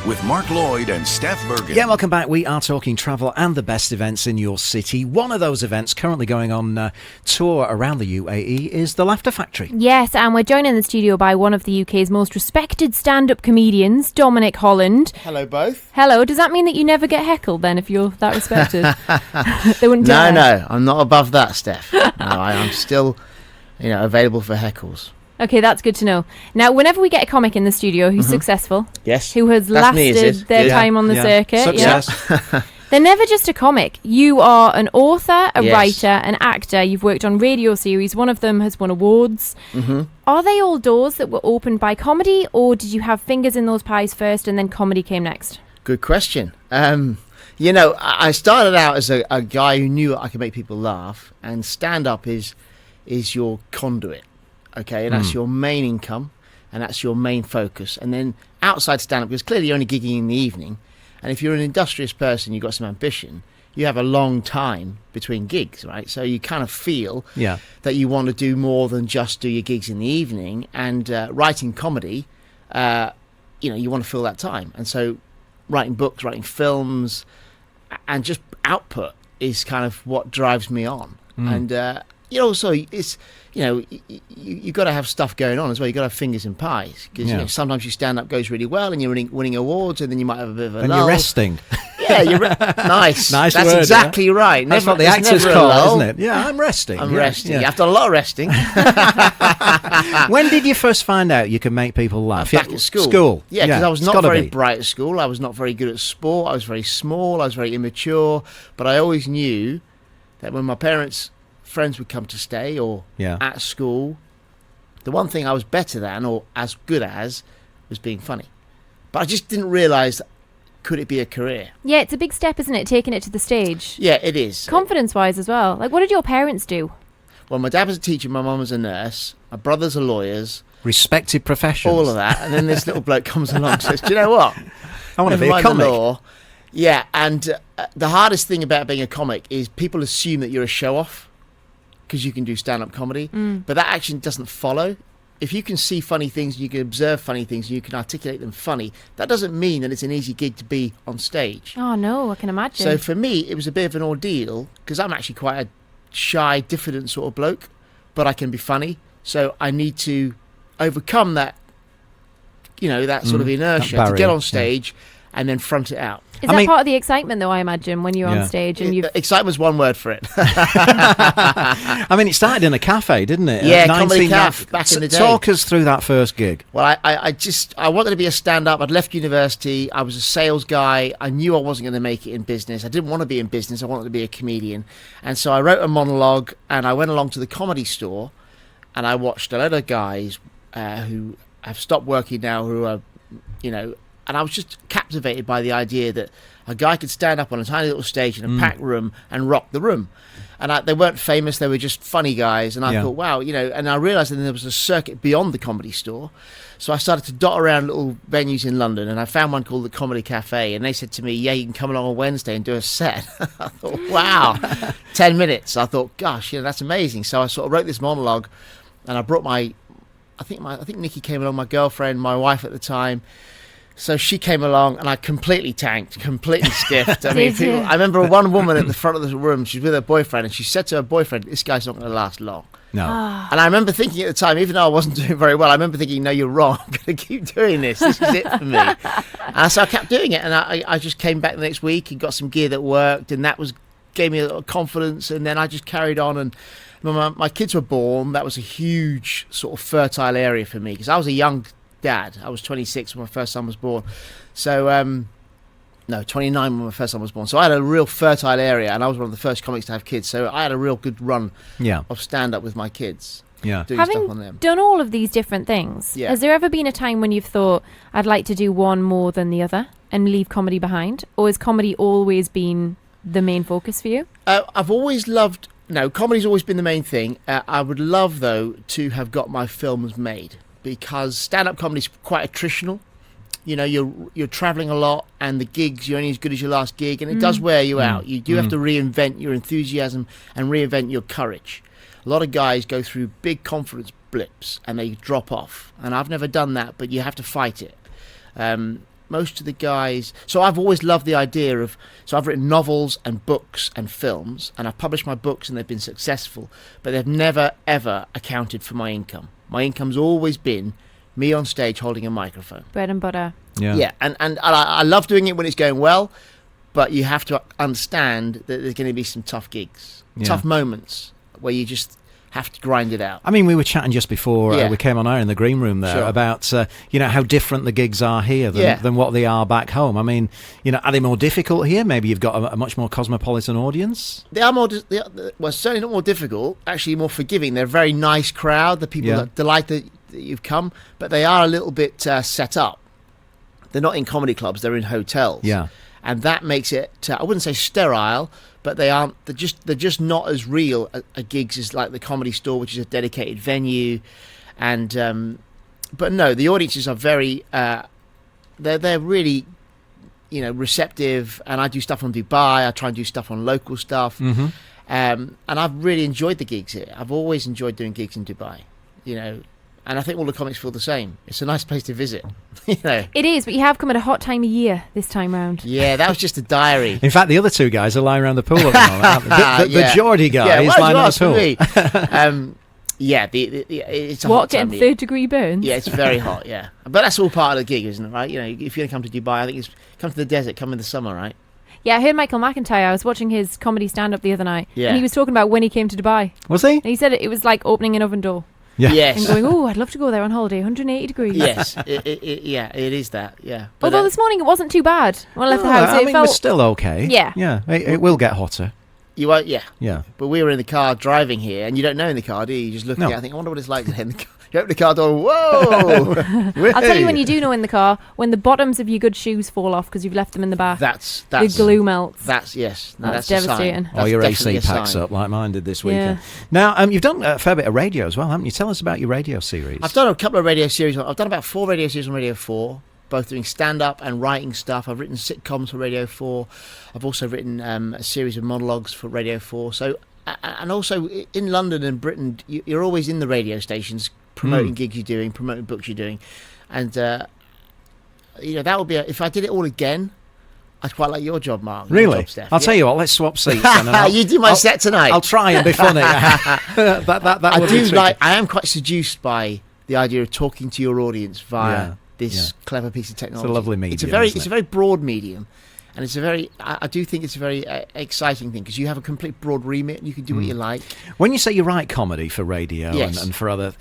with Mark Lloyd and Steph Bergen. Yeah, welcome back. We are talking travel and the best events in your city. One of those events currently going on tour around the UAE is the Laughter Factory. Yes, and we're joined in the studio by one of the UK's most respected stand-up comedians, Dominic Holland. Hello, both. Hello. Does that mean that you never get heckled then if you're that respected? They wouldn't dare. No, I'm not above that, Steph. No, I'm still, available for heckles. Okay, that's good to know. Now, whenever we get a comic in the studio who's successful, Yes. who has That's me, lasted is it? their Good. time on the circuit, Success. they're never just a comic. You are an author, a Yes. writer, an actor. You've worked on radio series. One of them has won awards. Mm-hmm. Are they all doors that were opened by comedy, or did you have fingers in those pies first and then comedy came next? Good question. I started out as a guy who knew I could make people laugh, and stand-up is your conduit, okay? And that's your main income, and that's your main focus. And then outside stand-up, because clearly you're only gigging in the evening, and if you're an industrious person, you've got some ambition, you have a long time between gigs, right? So you kind of feel that you want to do more than just do your gigs in the evening. And writing comedy, you want to fill that time. And so writing books, writing films, and just output is kind of what drives me on. And also it's you've got to have stuff going on as well. You've got to have fingers in pies, because sometimes your stand-up goes really well and you're winning awards, and then you might have a bit of a And lull. you're resting. Yeah, nice. Nice That's word, exactly right. That's what the It's actors never a call it, lull. isn't it? Yeah, I'm resting. I'm Yeah, resting. yeah. I've done a lot of resting. When did you first find out you could make people laugh? Back at school. Yeah, because I was it's not gotta very be. bright at school. I was not very good at sport. I was very small. I was very immature. But I always knew that when my parents' friends would come to stay or at school, the one thing I was better than or as good as was being funny. But I just didn't realise, could it be a career? Yeah, it's a big step, isn't it, taking it to the stage? Yeah, it is. Confidence-wise as well. Like, what did your parents do? Well, my dad was a teacher, my mum was a nurse, my brothers are lawyers. Respected professions. All of that. And then this little bloke comes along and says, do you know what? I want to Never be a mind the comic. law. Yeah, and the hardest thing about being a comic is people assume that you're a show-off because you can do stand-up comedy, but that actually doesn't follow. If you can see funny things, you can observe funny things, and you can articulate them funny, that doesn't mean that it's an easy gig to be on stage. Oh, no, I can imagine. So for me, it was a bit of an ordeal, because I'm actually quite a shy, diffident sort of bloke, but I can be funny. So I need to overcome that, that sort of inertia to get on stage and then front it out. Is that part of the excitement, though, I imagine, when you're on stage? And Excitement's one word for it. I mean, it started in a cafe, didn't it? Yeah, comedy cafe back in the day. Talk us through that first gig. Well, I wanted to be a stand-up. I'd left university. I was a sales guy. I knew I wasn't going to make it in business. I didn't want to be in business. I wanted to be a comedian. And so I wrote a monologue, and I went along to the Comedy Store, and I watched a lot of guys who have stopped working now, who are, and I was just captivated by the idea that a guy could stand up on a tiny little stage in a packed room and rock the room. And they weren't famous, they were just funny guys. And I thought, wow, and I realised that there was a circuit beyond the Comedy Store. So I started to dot around little venues in London, and I found one called the Comedy Cafe, and they said to me, yeah, you can come along on Wednesday and do a set. I thought, wow, 10 minutes. I thought, gosh, that's amazing. So I sort of wrote this monologue, and I brought I think Nikki came along, my girlfriend, my wife at the time. So she came along, and I completely tanked, completely stiffed. I mean, I remember one woman at the front of the room, she's with her boyfriend, and she said to her boyfriend, this guy's not going to last long. No. And I remember thinking at the time, even though I wasn't doing very well, I remember thinking, no, you're wrong. I'm going to keep doing this. This is it for me. And so I kept doing it, and I just came back the next week and got some gear that worked, and that gave me a little confidence, and then I just carried on. And when my kids were born, that was a huge sort of fertile area for me, because I was a young dad. I was 26 when my first son was born. So, 29 when my first son was born. So I had a real fertile area, and I was one of the first comics to have kids. So I had a real good run of stand-up with my kids. Yeah. Doing Having stuff on them. done all of these different things, has there ever been a time when you've thought, I'd like to do one more than the other and leave comedy behind? Or has comedy always been the main focus for you? I've always loved... No, comedy's always been the main thing. I would love, though, to have got my films made, because stand-up comedy's quite attritional. You're travelling a lot, and the gigs, you're only as good as your last gig, and it does wear you out. You do have to reinvent your enthusiasm and reinvent your courage. A lot of guys go through big confidence blips, and they drop off. And I've never done that, but you have to fight it. most of the guys. So I've always loved the idea of. So I've written novels and books and films, and I've published my books, and they've been successful, but they've never ever accounted for my income. My income's always been me on stage holding a microphone. Bread and butter. Yeah, and I love doing it when it's going well, but you have to understand that there's going to be some tough gigs, tough moments where you just have to grind it out. I mean, we were chatting just before we came on air in the green room there about how different the gigs are here than what they are back home. I mean, are they more difficult here? Maybe you've got a much more cosmopolitan audience. They are well, certainly not more difficult. Actually, more forgiving. They're a very nice crowd. The people that delight that you've come, but they are a little bit set up. They're not in comedy clubs. They're in hotels. Yeah. And that makes it, I wouldn't say sterile, but they're just not as real a gigs as like the Comedy Store, which is a dedicated venue. And but no, the audiences are very they're really receptive. And I do stuff on Dubai. I try and do stuff on local stuff. Mm-hmm. And I've really enjoyed the gigs here. I've always enjoyed doing gigs in Dubai. And I think all the comics feel the same. It's a nice place to visit. It is, but you have come at a hot time of year this time round. Yeah, that was just a diary. In fact, the other two guys are lying around the pool at the moment. The Geordie guy is lying on the pool. It's a what, hot getting time. third-degree burns? Yeah, it's very hot, yeah. But that's all part of the gig, isn't it, right? If you're going to come to Dubai, I think it's come to the desert, come in the summer, right? Yeah, I heard Michael McIntyre. I was watching his comedy stand-up the other night, and he was talking about when he came to Dubai. Was he? And he said it was like opening an oven door. Yeah. Yes. And going, oh, I'd love to go there on holiday, 180 degrees. Yes, it is that, yeah. But although this morning it wasn't too bad when I left the house. I mean, it was still okay. Yeah. Yeah, it will get hotter. You won't, yeah. Yeah. But we were in the car driving here, and you don't know in the car, do you? You just look at it, I think, I wonder what it's like to in the car. You open the car door, whoa! I'll tell you when you do know in the car, when the bottoms of your good shoes fall off because you've left them in the bath. That's the glue melts. That's that's devastating. Or your AC packs up like mine did this weekend. Yeah. Now, you've done a fair bit of radio as well, haven't you? Tell us about your radio series. I've done a couple of radio series. I've done about 4 radio series on Radio 4, both doing stand-up and writing stuff. I've written sitcoms for Radio 4. I've also written a series of monologues for Radio 4. So, and also in London and Britain, you're always in the radio stations promoting gigs you're doing, promoting books you're doing. And, that would be, if I did it all again, I'd quite like your job, Mark. Really? Your job, Steph. I'll tell you what, let's swap seats. And you do my set tonight. I'll try and be funny. I am quite seduced by the idea of talking to your audience via this clever piece of technology. It's a lovely medium. It's a very broad medium. And it's I do think it's a very exciting thing because you have a complete broad remit and you can do what you like. When you say you write comedy for radio Yes. and for other,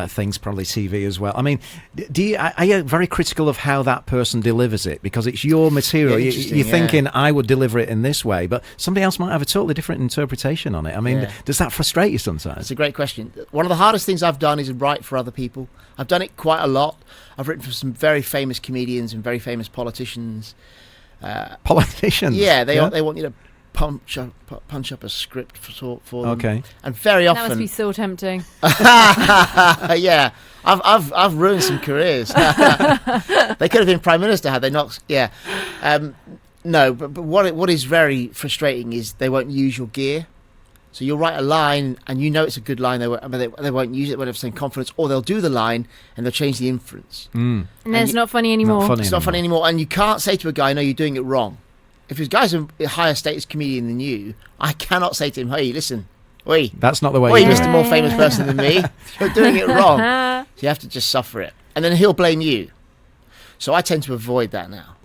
things, probably TV as well, I mean, are you very critical of how that person delivers it? Because it's your material. You're thinking, I would deliver it in this way, but somebody else might have a totally different interpretation on it. I mean, does that frustrate you sometimes? It's a great question. One of the hardest things I've done is write for other people. I've done it quite a lot. I've written for some very famous comedians and very famous politicians. Politicians? Yeah, they want you to punch up a script for them. Okay. And very often That must be so tempting. yeah, I've ruined some careers. They could have been prime minister had they not. Yeah, no, but what is very frustrating is they won't use your gear. So you'll write a line and you know it's a good line. They won't use it when they're saying confidence, or they'll do the line and they'll change the inference. And then it's not funny anymore. It's not funny anymore. And you can't say to a guy, no, you're doing it wrong. If this guy's a higher status comedian than you, I cannot say to him, hey, listen, oi. That's not the way you do it. Mr. More famous person than me. You're doing it wrong. So you have to just suffer it. And then he'll blame you. So I tend to avoid that now.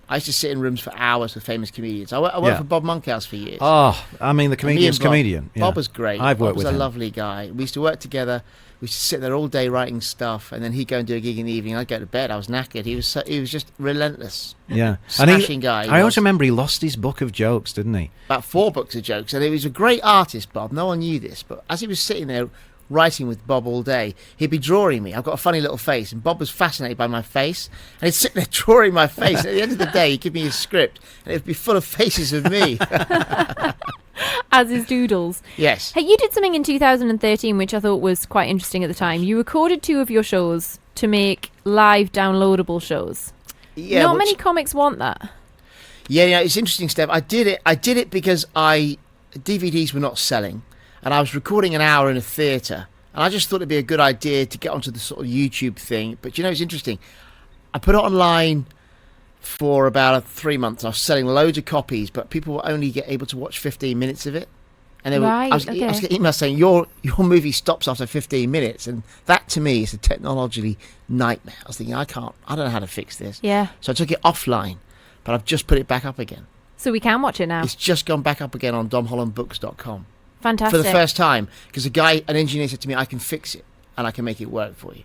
I used to sit in rooms for hours with famous comedians. I worked for Bob Monkhouse for years. Oh, I mean, the comedian's comedian. Yeah. Bob was great. I've worked Bob was with him. a lovely guy. We used to work together. We used to sit there all day writing stuff, and then he'd go and do a gig in the evening. I'd go to bed. I was knackered. He was just relentless. Yeah, Smashing guy. I also remember he lost his book of jokes, didn't he? About 4 books of jokes, and he was a great artist, Bob. No one knew this, but as he was sitting there writing with Bob all day, he'd be drawing me. I've got a funny little face, and Bob was fascinated by my face, and he'd sit there drawing my face. At the end of the day, he'd give me his script, and it'd be full of faces of me. As his doodles. Yes. Hey, you did something in 2013 which I thought was quite interesting at the time. You recorded 2 of your shows to make live downloadable shows. Yeah. Not many comics want that. Yeah, it's interesting, Steph. I did it because DVDs were not selling, and I was recording an hour in a theatre, and I just thought it'd be a good idea to get onto the sort of YouTube thing. But it's interesting. I put it online for about 3 months. I was selling loads of copies, but people were only able to watch 15 minutes of it. And I was getting emails saying, your movie stops after 15 minutes. And that, to me, is a technologically nightmare. I was thinking, I don't know how to fix this. Yeah. So I took it offline, but I've just put it back up again. So we can watch it now. It's just gone back up again on domhollandbooks.com. Fantastic. For the first time, because an engineer said to me, I can fix it and I can make it work for you.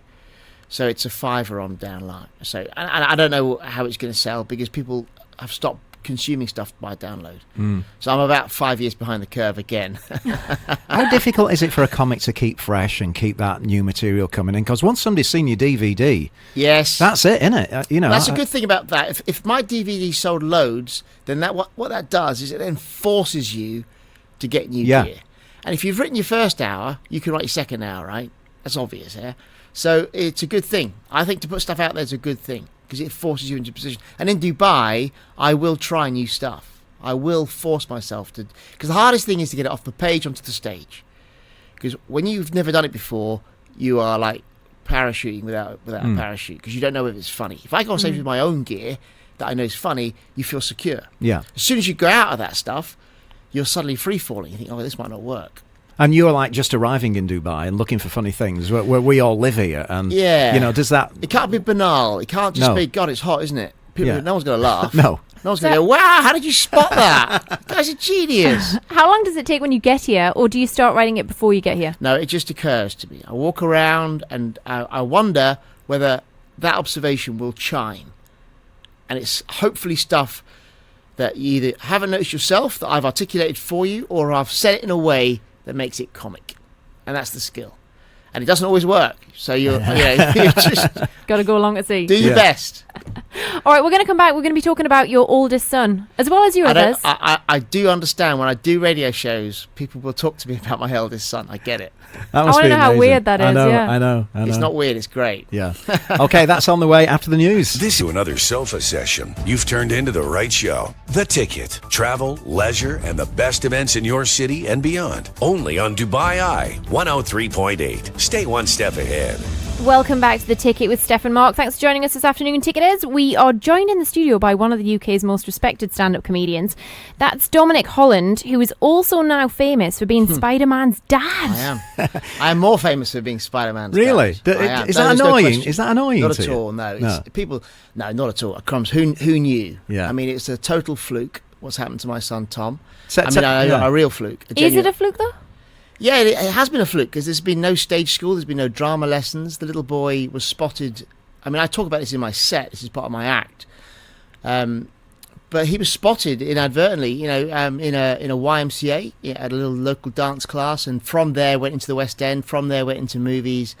So it's a $5 on download. So and I don't know how it's going to sell because people have stopped consuming stuff by download. So I'm about 5 years behind the curve again. How difficult is it for a comic to keep fresh and keep that new material coming in? Because once somebody's seen your DVD, yes, that's it, isn't it? That's a good thing about that. If my DVD sold loads, then what that does is it then forces you to get new gear. And if you've written your first hour, you can write your second hour, right? That's obvious, yeah? So it's a good thing. I think to put stuff out there is a good thing because it forces you into a position. And in Dubai, I will try new stuff. I will force myself to... Because the hardest thing is to get it off the page onto the stage. Because when you've never done it before, you are like parachuting without a parachute because you don't know if it's funny. If I go on stage with my own gear that I know is funny, you feel secure. Yeah. As soon as you go out of that stuff, you're suddenly free-falling. You think, oh, this might not work. And you're like just arriving in Dubai and looking for funny things where we all live here. And, does that... It can't be banal. It can't just be, God, it's hot, isn't it? No one's going to laugh. No. No one's going to go, wow, how did you spot that? That guy's a genius. How long does it take when you get here, or do you start writing it before you get here? No, it just occurs to me. I walk around and I wonder whether that observation will chime. And it's hopefully stuff that you either haven't noticed yourself, that I've articulated for you, or I've said it in a way that makes it comic. And that's the skill. And it doesn't always work. So you just got to go along to see. Do your best. All right, we're going to come back. We're going to be talking about your oldest son, as well as your others. I do understand when I do radio shows, people will talk to me about my eldest son. I get it. I want to know how weird that is. I know. It's not weird. It's great. Yeah. Okay, that's on the way after the news. This is another sofa session. You've turned into the right show. The Ticket. Travel, leisure, and the best events in your city and beyond. Only on Dubai Eye 103.8. Stay one step ahead. Welcome back to The Ticket with Steph and Mark. Thanks for joining us this afternoon, Ticketers. We are joined in the studio by one of the UK's most respected stand-up comedians. That's Dominic Holland, who is also now famous for being Spider-Man's dad. I am. I am more famous for being Spider-Man's really? dad. Is that annoying? Is that annoying Not to at you? all, no. No, not at all. Crumbs, who knew? Yeah. I mean, it's a total fluke what's happened to my son, Tom. A real fluke. Is it a fluke, though? Yeah, it has been a fluke because there's been no stage school, there's been no drama lessons. The little boy was spotted. I mean, I talk about this in my set. This is part of my act. But he was spotted inadvertently, in a YMCA at a little local dance class, and from there went into the West End. From there went into movies,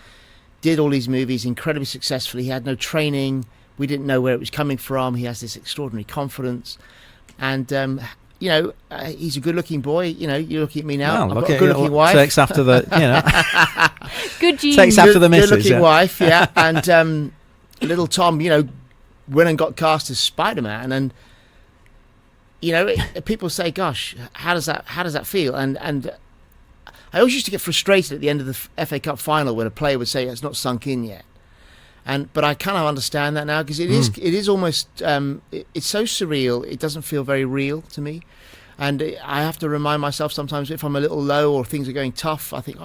did all these movies incredibly successfully. He had no training. We didn't know where it was coming from. He has this extraordinary confidence, and. He's a good-looking boy. You're looking at me now. I've got a good-looking wife. Takes after the, good genes. Takes after the missus. Good-looking wife, yeah. And little Tom, went and got cast as Spider-Man, and people say, "Gosh, how does that feel?" And I always used to get frustrated at the end of the FA Cup final when a player would say it's not sunk in yet. But I kind of understand that now because it is almost it's so surreal. It doesn't feel very real to me, and I have to remind myself sometimes if I'm a little low or things are going tough. I think,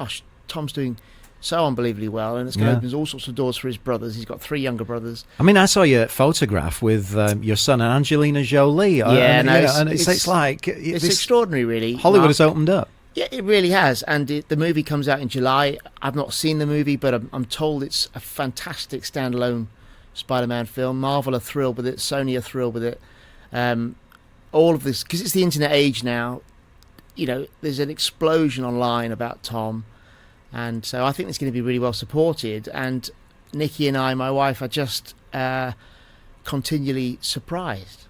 Tom's doing so unbelievably well, and it's going to open all sorts of doors for his brothers. He's got 3 younger brothers. I mean, I saw your photograph with your son and Angelina Jolie. It's like it's extraordinary, really. Hollywood has opened up. Yeah, it really has, and the movie comes out in July. I've not seen the movie, but I'm told it's a fantastic standalone Spider-Man film. Marvel are thrilled with it, Sony are thrilled with it. All of this, because it's the internet age now, there's an explosion online about Tom, and so I think it's going to be really well supported. And Nikki and I, my wife, are just continually surprised.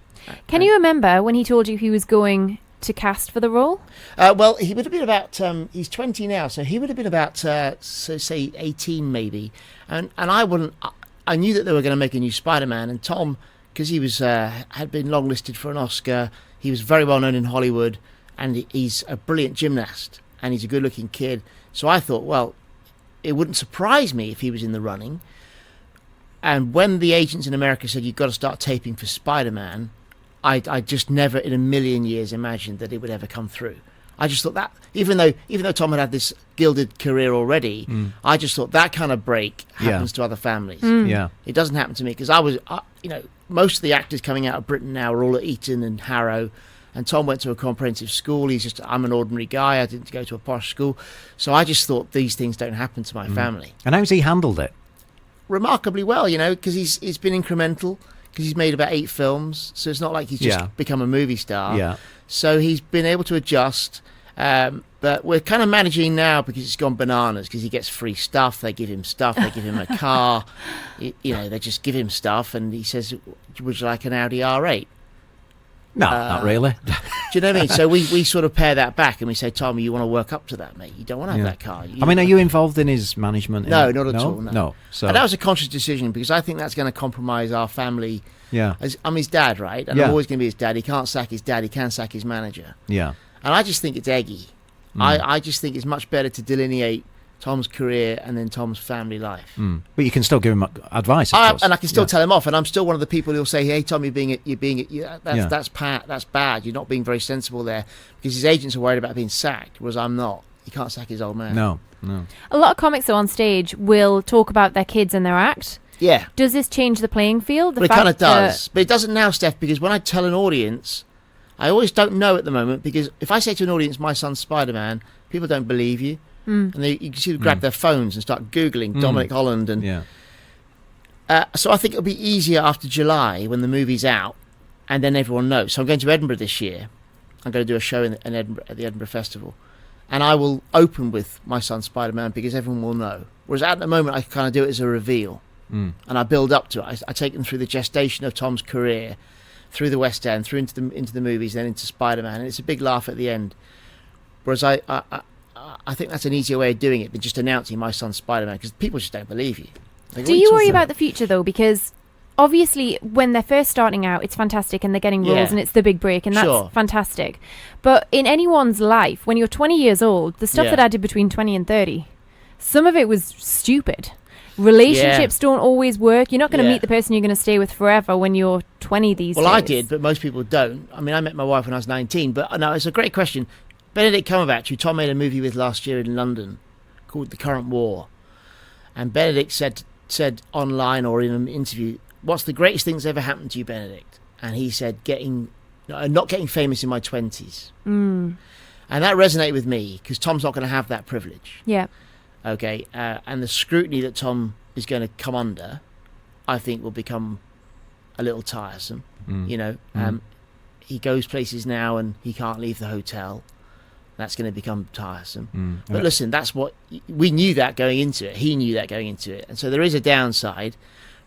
Can you remember when he told you he was going to cast for the role? Well, he would have been about he's 20 now, so he would have been about say 18 maybe, and I knew that they were going to make a new Spider-Man, and Tom, because he was had been longlisted for an Oscar, he was very well known in Hollywood, and he's a brilliant gymnast, and he's a good looking kid, so I thought, well, it wouldn't surprise me if he was in the running. And when the agents in America said you've got to start taping for SpiderMan, I just never in a million years imagined that it would ever come through. I just thought that, even though Tom had this gilded career already, I just thought that kind of break happens to other families. Yeah. It doesn't happen to me, because most of the actors coming out of Britain now are all at Eton and Harrow, and Tom went to a comprehensive school. I'm an ordinary guy. I didn't go to a posh school. So I just thought these things don't happen to my family. And how's he handled it? Remarkably well, because he's been incremental, because he's made about 8 films. So it's not like he's just become a movie star. Yeah. So he's been able to adjust. But we're kind of managing now because it's gone bananas, because he gets free stuff. They give him stuff. They give him a car. They just give him stuff. And he says, would you like an Audi R8? No, not really. Do you know what I mean? So we sort of pare that back and we say, Tom, you want to work up to that, mate. You don't want to have that car. Are you involved in his management? No, not at all. No. So and that was a conscious decision, because I think that's going to compromise our family. Yeah. I'm his dad, right? And I'm always going to be his dad. He can't sack his dad. He can sack his manager. Yeah. And I just think it's eggy. I just think it's much better to delineate Tom's career and then Tom's family life. But you can still give him advice, of course. And I can still tell him off. And I'm still one of the people who'll say, hey, Tom, that's bad. You're not being very sensible there. Because his agents are worried about being sacked, whereas I'm not. He can't sack his old man. No. A lot of comics, though, on stage will talk about their kids and their act. Yeah. Does this change the playing field? But it kind of does. But it doesn't now, Steph, because when I tell an audience, I always don't know at the moment, because if I say to an audience, my son's Spider-Man, people don't believe you. And you can see them grab their phones and start Googling Dominic Holland. And so I think it'll be easier after July when the movie's out and then everyone knows. So I'm going to Edinburgh this year. I'm going to do a show in Edinburgh at the Edinburgh Festival. And I will open with my son Spider-Man, because everyone will know. Whereas at the moment, I kind of do it as a reveal. And I build up to it. I take them through the gestation of Tom's career, through the West End, through into the movies, then into Spider-Man. And it's a big laugh at the end. Whereas I think that's an easier way of doing it than just announcing my son's Spider-Man, because people just don't believe you. Do you worry about the future, though? Because obviously when they're first starting out, it's fantastic and they're getting roles and it's the big break, and that's fantastic. But in anyone's life, when you're 20 years old, the stuff that I did between 20 and 30, some of it was stupid. Relationships don't always work. You're not going to meet the person you're going to stay with forever when you're 20 these days. Well, I did, but most people don't. I mean, I met my wife when I was 19, but no, it's a great question. Benedict Cumberbatch, who Tom made a movie with last year in London called The Current War, and Benedict said online or in an interview, what's the greatest thing that's ever happened to you, Benedict? And he said, not getting famous in my 20s. And that resonated with me, because Tom's not going to have that privilege. Yeah. Okay, and the scrutiny that Tom is going to come under, I think, will become a little tiresome. He goes places now and he can't leave the hotel. That's going to become tiresome. But listen, that's what we knew that going into it. He knew that going into it. And so there is a downside,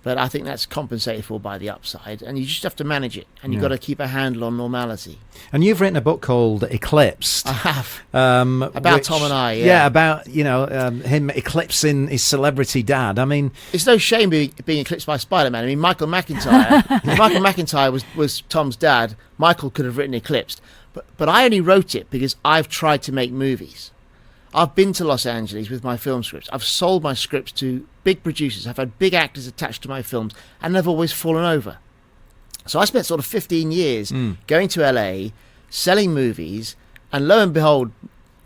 but I think that's compensated for by the upside. And you just have to manage it. And you've got to keep a handle on normality. And you've written a book called Eclipsed. I have. About Tom and I, Yeah, about, him eclipsing his celebrity dad. I mean... It's no shame being eclipsed by Spider-Man. I mean, Michael McIntyre. If Michael McIntyre was Tom's dad, Michael could have written Eclipsed. But I only wrote it because I've tried to make movies. I've been to Los Angeles with my film scripts. I've sold my scripts to big producers. I've had big actors attached to my films, and they've always fallen over. So I spent sort of 15 years going to LA, selling movies, and lo and behold,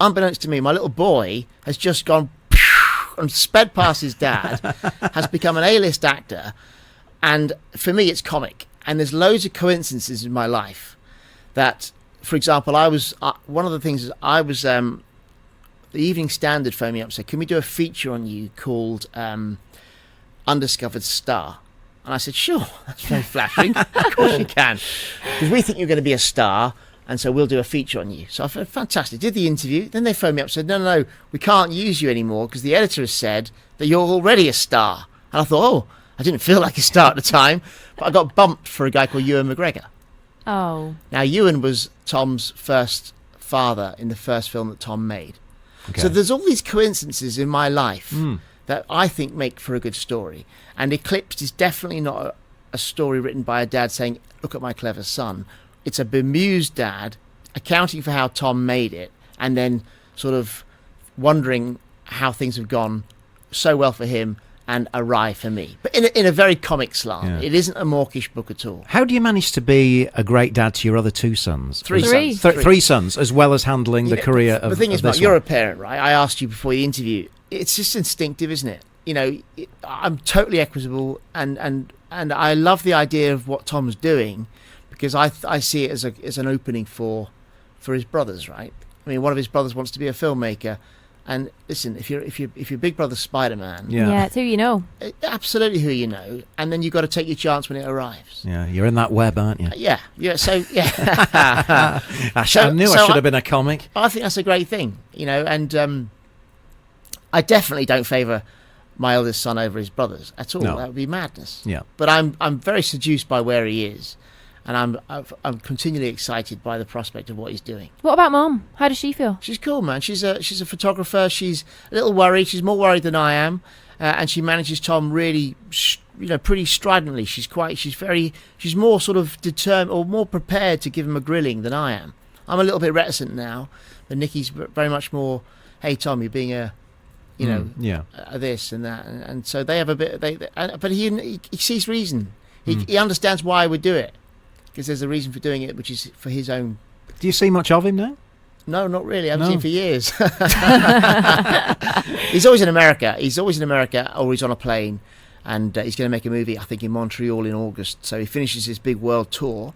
unbeknownst to me, my little boy has just gone and sped past his dad, has become an A-list actor, and for me it's comic. And there's loads of coincidences in my life that... For example, I was one of the things is I was the Evening Standard phoned me up and said, can we do a feature on you called Undiscovered Star? And I said, sure, that's very flattering. Of course you can. Because we think you're going to be a star, and so we'll do a feature on you. So I thought, fantastic. Did the interview. Then they phoned me up and said, no, we can't use you anymore because the editor has said that you're already a star. And I thought, I didn't feel like a star at the time, but I got bumped for a guy called Ewan McGregor. Oh. Now, Ewan was Tom's first father in the first film that Tom made. Okay. So there's all these coincidences in my life that I think make for a good story. And Eclipsed is definitely not a story written by a dad saying, look at my clever son. It's a bemused dad accounting for how Tom made it and then sort of wondering how things have gone so well for him and Arrive for me, but in a very comic slant. Yeah. It isn't a mawkish book at all. How do you manage to be a great dad to your other two sons? Three Three. sons. Three sons, as well as handling the Yeah, career but of the thing is, this Mark, you're one. a parent, right? I asked you before the interview. It's just instinctive, isn't it? You know, I'm totally equitable, and I love the idea of what Tom's doing, because I see it as an opening for his brothers, right? I mean, one of his brothers wants to be a filmmaker, and listen, if your big brother's SpiderMan, Yeah, it's who you know. absolutely who you know, and then you've got to take your chance when it arrives. Yeah, you're in that web, aren't you? Yeah. So yeah, I knew I should have been a comic. I think that's a great thing, you know, and I definitely don't favour my eldest son over his brothers at all. No. That would be madness. Yeah. But I'm very seduced by where he is, and I'm continually excited by the prospect of what he's doing. What about Mom? How does she feel? She's cool, man. She's a photographer. She's a little worried. She's more worried than I am, and she manages Tom really, pretty stridently. She's more sort of determined or more prepared to give him a grilling than I am. I'm a little bit reticent now, but Nikki's very much more. Hey, Tom, you're being a this and that, and so they have a bit. But he sees reason. He understands why I would do it, because there's a reason for doing it, which is for his own. Do you see much of him now? No, not really. I haven't No. seen for years. He's always in America. Or he's on a plane, and he's going to make a movie, I think, in Montreal in August. So he finishes his big world tour.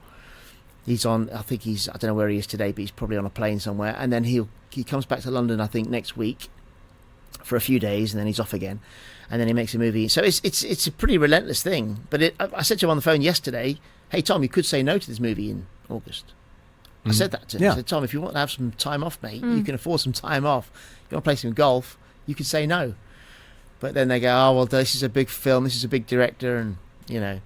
He's on. I don't know where he is today, but he's probably on a plane somewhere. And then he comes back to London, I think, next week for a few days, and then he's off again, and then he makes a movie. So it's a pretty relentless thing. But I said to him on the phone yesterday, "Hey Tom, you could say no to this movie in August." I said that to him. Yeah. I said, "Tom, if you want to have some time off, mate, you can afford some time off. You want to play some golf, you could say no." But then they go, "Oh well, this is a big film. This is a big director," and you know.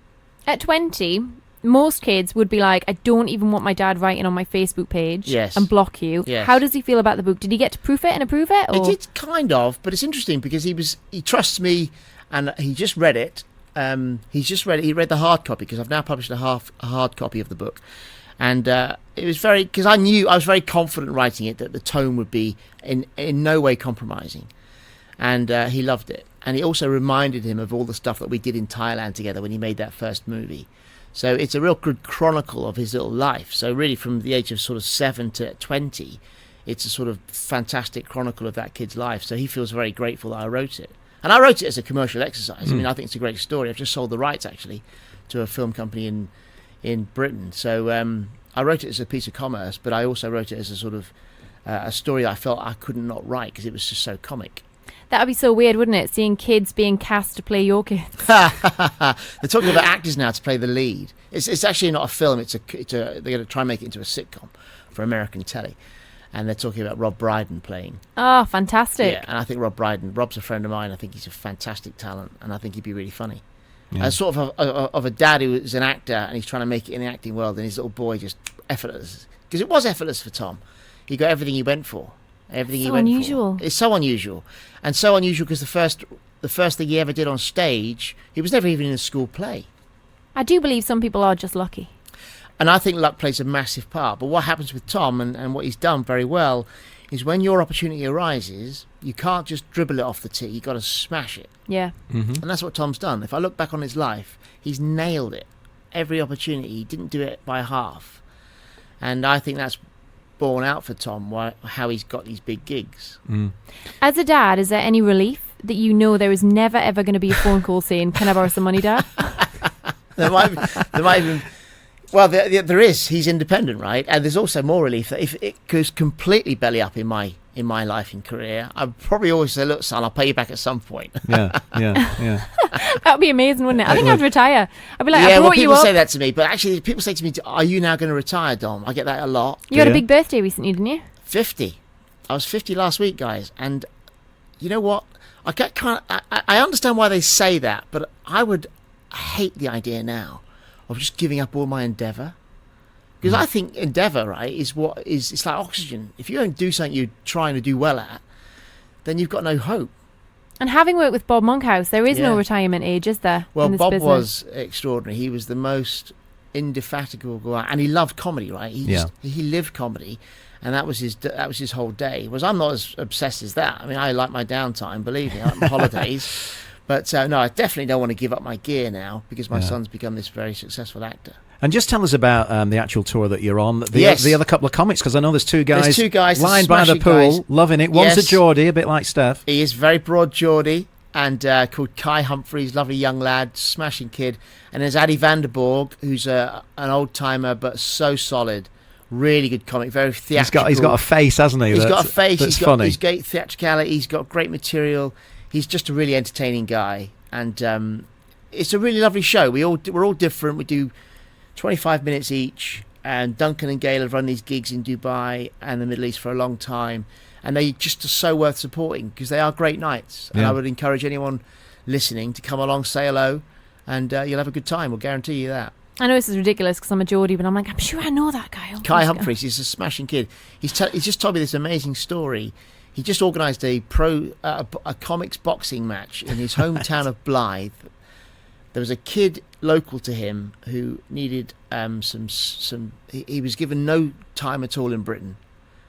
At 20, most kids would be like, I don't even want my dad writing on my Facebook page Yes. and block you. Yes. How does he feel about the book? Did he get to proof it and approve it? It Or? did kind of, but it's interesting because he trusts me, and he just read it. He read the hard copy, because I've now published a hard copy of the book, and it was because I was very confident writing it that the tone would be in no way compromising, and he loved it. And it also reminded him of all the stuff that we did in Thailand together when he made that first movie. So it's a real good chronicle of his little life. So really, from the age of sort of 7 to 20, it's a sort of fantastic chronicle of that kid's life. So he feels very grateful that I wrote it. And I wrote it as a commercial exercise. I mean, I think it's a great story. I've just sold the rights, actually, to a film company in Britain. So I wrote it as a piece of commerce, but I also wrote it as a sort of a story I felt I couldn't not write, because it was just so comic. That would be so weird, wouldn't it? Seeing kids being cast to play your kids. They're talking about actors now to play the lead. It's actually not a film. They're going to try and make it into a sitcom for American telly, and they're talking about Rob Brydon playing. Oh, fantastic. Yeah, and I think Rob's a friend of mine. I think he's a fantastic talent, and I think he'd be really funny. As sort of a dad who is an actor and he's trying to make it in the acting world, and his little boy just effortless, because it was effortless for Tom. He got everything he went for. Everything he went unusual. for. It's so unusual, and so unusual because the first thing he ever did on stage, he was never even in a school play. I do believe some people are just lucky. And I think luck plays a massive part. But what happens with Tom, and what he's done very well, is when your opportunity arises, you can't just dribble it off the tee. You've got to smash it. Yeah. And that's what Tom's done. If I look back on his life, he's nailed it. Every opportunity. He didn't do it by half. And I think that's borne out for Tom, how he's got these big gigs. As a dad, is there any relief that you know there is never ever going to be a phone call saying, "Can I borrow some money, Dad?" There might even. Well, there is. He's independent, right? And there's also more relief that if it goes completely belly up in my life and career, I'd probably always say, "Look, son, I'll pay you back at some point." Yeah. That would be amazing, wouldn't it? I think I'd retire. I'd be like, Yeah, I well, brought you people up. say that to me, but actually, people say to me, "Are you now going to retire, Dom?" I get that a lot. You had a Yeah. big birthday recently, didn't you? 50. I was 50 last week, guys, and you know what? I understand why they say that, but I would hate the idea now of just giving up all my endeavour. Because I think endeavour, right, it's like oxygen. If you don't do something you're trying to do well at, then you've got no hope. And having worked with Bob Monkhouse, there is no Yeah. retirement age, is there? Well, in this Bob business? was extraordinary. He was the most indefatigable guy, and he loved comedy, right? He lived comedy, and that was his whole day. Whereas I'm not as obsessed as that. I mean, I like my downtime, believe me, I like my holidays. But no, I definitely don't want to give up my gear now because my son's become this very successful actor. And just tell us about the actual tour that you're on. The other couple of comics, because I know there's two guys lying by the pool, loving it. One's a Geordie, a bit like Steph. He is very broad Geordie, and called Kai Humphreys, lovely young lad, smashing kid. And there's Addy Vanderborg, who's an old-timer, but so solid. Really good comic, very theatrical. He's got a face, hasn't he? He's got a face. That's funny. He's got theatricality. He's got great material. He's just a really entertaining guy, and it's a really lovely show. We're all different. We do 25 minutes each, and Duncan and Gail have run these gigs in Dubai and the Middle East for a long time, and they just are so worth supporting because they are great nights. And I would encourage anyone listening to come along, say hello, and you'll have a good time. We'll guarantee you that. I know this is ridiculous because I'm a Geordie, but I'm like, I'm sure I know that guy. Kai Humphreys, he's a smashing kid. He's just told me this amazing story. He just organised a comics boxing match in his hometown of Blythe. There was a kid local to him who needed some. He was given no time at all in Britain.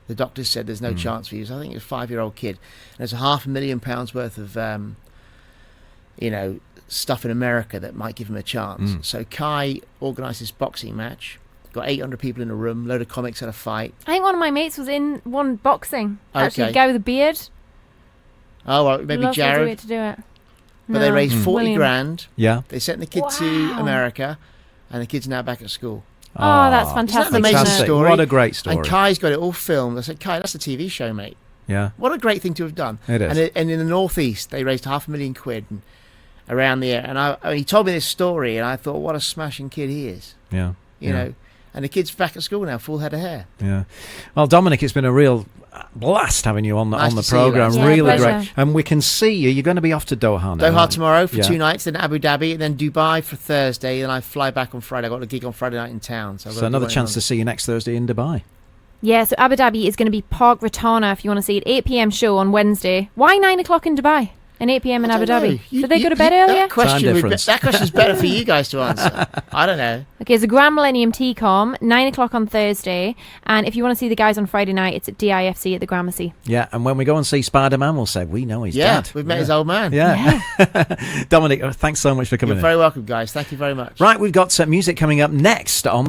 The doctors said there's no chance for you. So I think it was a 5-year-old kid. And there's £500,000 worth of stuff in America that might give him a chance. So Kai organised this boxing match. Got 800 people in a room, load of comics had a fight. I think one of my mates was in one boxing. Actually, a guy with a beard. Oh, well, maybe Lovely Jared. way to do it. But they raised 40 grand. Yeah. They sent the kid to America, and the kid's now back at school. Oh, that's fantastic. Isn't that an amazing story? What a great story. And Kai's got it all filmed. I said, Kai, that's a TV show, mate. Yeah. What a great thing to have done. It is. And in the Northeast, they raised £500,000 and around the area. And he told me this story, and I thought, what a smashing kid he is. Yeah. You know. And the kid's back at school now, full head of hair. Yeah. Well, Dominic, it's been a real blast having you on the programme. Really great. And we can see you. You're going to be off to Doha now. Doha tomorrow for 2 nights, then Abu Dhabi, and then Dubai for Thursday. And I fly back on Friday. I got a gig on Friday night in town. So another chance to see you next Thursday in Dubai. Yeah, so Abu Dhabi is going to be Park Ratana if you want to see it. 8 p.m. show on Wednesday. Why 9 o'clock in Dubai? And 8 p.m. in Abu Dhabi. Did they go to bed earlier? That question's better for you guys to answer. I don't know. Okay, it's a Grand Millennium TCOM, 9 o'clock on Thursday. And if you want to see the guys on Friday night, it's at DIFC at the Gramercy. Yeah, and when we go and see SpiderMan, we'll say, we know his dad. Yeah, we've met his old man. Yeah. Dominic, thanks so much for coming in. You're very welcome, guys. Thank you very much. Right, we've got music coming up next on